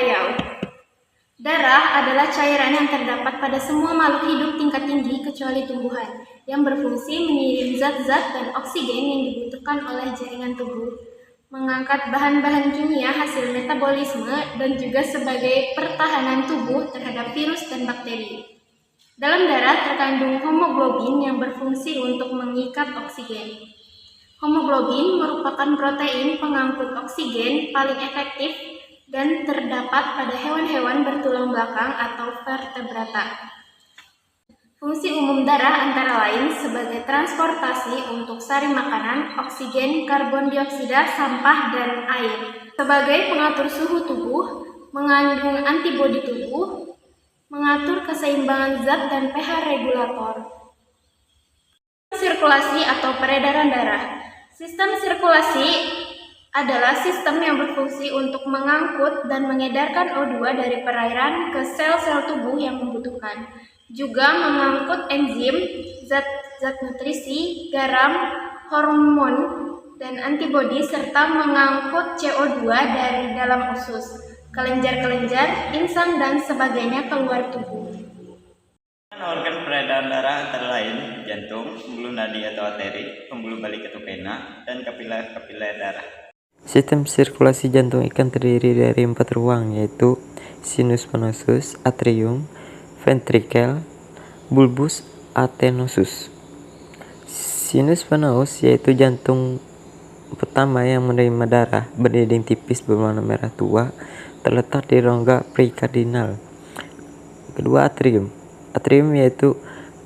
payau. Darah adalah cairan yang terdapat pada semua makhluk hidup tingkat tinggi kecuali tumbuhan, yang berfungsi mengirim zat-zat dan oksigen yang dibutuhkan oleh jaringan tubuh, mengangkat bahan-bahan kimia hasil metabolisme, dan juga sebagai pertahanan tubuh terhadap virus dan bakteri. Dalam darah terkandung hemoglobin yang berfungsi untuk mengikat oksigen. Hemoglobin merupakan protein pengangkut oksigen paling efektif dan terdapat pada hewan-hewan bertulang belakang atau vertebrata. Fungsi umum darah antara lain sebagai transportasi untuk sari makanan, oksigen, karbon dioksida, sampah, dan air. Sebagai pengatur suhu tubuh, mengandung antibodi tubuh, mengatur keseimbangan zat dan pH regulator. Sirkulasi atau peredaran darah. Sistem sirkulasi adalah sistem yang berfungsi untuk mengangkut dan mengedarkan O2 dari perairan ke sel-sel tubuh yang membutuhkan. Juga mengangkut enzim, zat-zat nutrisi, garam, hormon, dan antibodi, serta mengangkut CO2 dari dalam usus, kelenjar-kelenjar, insang, dan sebagainya keluar tubuh. Organ peredaran darah antara lain jantung, pembuluh nadi atau arteri, pembuluh balik atau vena, dan kapiler darah. Sistem sirkulasi jantung ikan terdiri dari 4 ruang, yaitu sinus venosus, atrium, ventrikel, bulbus adenosus. Sinus venous yaitu jantung pertama yang menerima darah, berdinding tipis berwarna merah tua, terletak di rongga perikardinal. Kedua, atrium. Atrium yaitu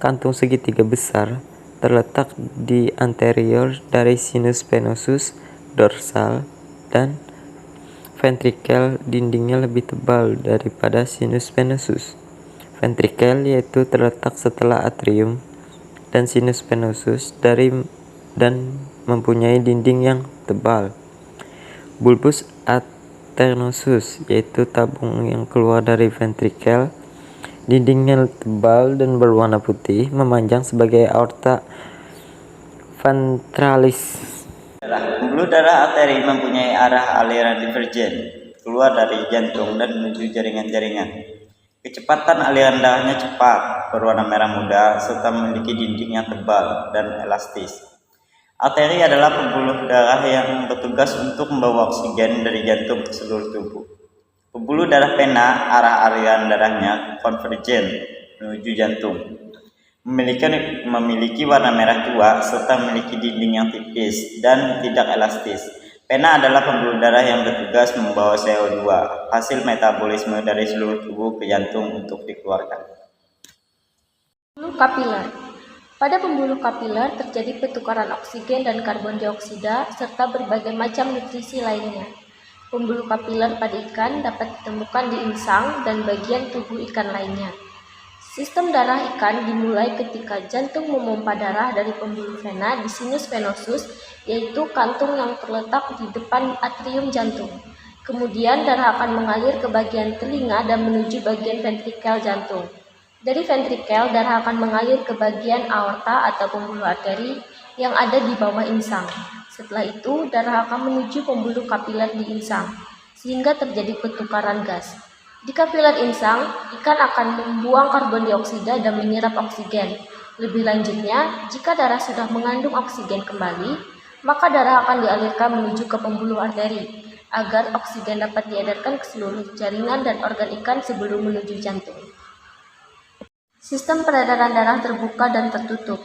kantung segitiga besar, terletak di anterior dari sinus venosus dorsal, dan ventrikel dindingnya lebih tebal daripada sinus venosus. Ventrikel yaitu terletak setelah atrium dan sinus venosus dan mempunyai dinding yang tebal. Bulbus adenosus yaitu tabung yang keluar dari ventrikel, dindingnya tebal dan berwarna putih, memanjang sebagai aorta ventralis. Pembuluh darah arteri mempunyai arah aliran divergen, keluar dari jantung dan menuju jaringan-jaringan. Kecepatan aliran darahnya cepat, berwarna merah muda, serta memiliki dinding yang tebal dan elastis. Arteri adalah pembuluh darah yang bertugas untuk membawa oksigen dari jantung ke seluruh tubuh. Pembuluh darah vena, arah aliran darahnya konvergen menuju jantung. Memiliki warna merah tua serta memiliki dinding yang tipis dan tidak elastis. Vena adalah pembuluh darah yang bertugas membawa CO2, hasil metabolisme dari seluruh tubuh ke jantung untuk dikeluarkan. Pembuluh kapiler. Pada pembuluh kapiler terjadi pertukaran oksigen dan karbon dioksida serta berbagai macam nutrisi lainnya. Pembuluh kapiler pada ikan dapat ditemukan di insang dan bagian tubuh ikan lainnya. Sistem darah ikan dimulai ketika jantung memompa darah dari pembuluh vena di sinus venosus, yaitu kantung yang terletak di depan atrium jantung. Kemudian darah akan mengalir ke bagian telinga dan menuju bagian ventrikel jantung. Dari ventrikel, darah akan mengalir ke bagian aorta atau pembuluh arteri yang ada di bawah insang. Setelah itu, darah akan menuju pembuluh kapiler di insang, sehingga terjadi pertukaran gas. Di kapiler insang, ikan akan membuang karbon dioksida dan menyerap oksigen. Lebih lanjutnya, jika darah sudah mengandung oksigen kembali, maka darah akan dialirkan menuju ke pembuluh arteri, agar oksigen dapat diedarkan ke seluruh jaringan dan organ ikan sebelum menuju jantung. Sistem peredaran darah terbuka dan tertutup.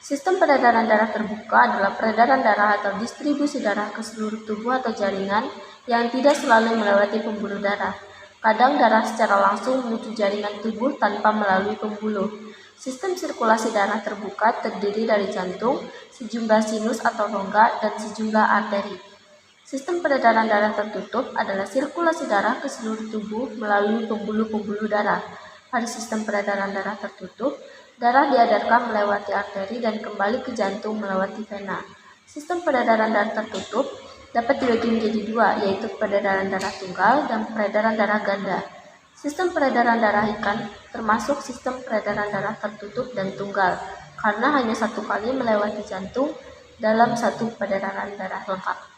Sistem peredaran darah terbuka adalah peredaran darah atau distribusi darah ke seluruh tubuh atau jaringan yang tidak selalu melewati pembuluh darah. Kadang darah secara langsung menuju jaringan tubuh tanpa melalui pembuluh. Sistem sirkulasi darah terbuka terdiri dari jantung, sejumlah sinus atau rongga, dan sejumlah arteri. Sistem peredaran darah tertutup adalah sirkulasi darah ke seluruh tubuh melalui pembuluh-pembuluh darah. Pada sistem peredaran darah tertutup, darah diedarkan melewati arteri dan kembali ke jantung melewati vena. Sistem peredaran darah tertutup dapat dibagi menjadi dua, yaitu peredaran darah tunggal dan peredaran darah ganda. Sistem peredaran darah ikan termasuk sistem peredaran darah tertutup dan tunggal, karena hanya satu kali melewati jantung dalam satu peredaran darah lengkap.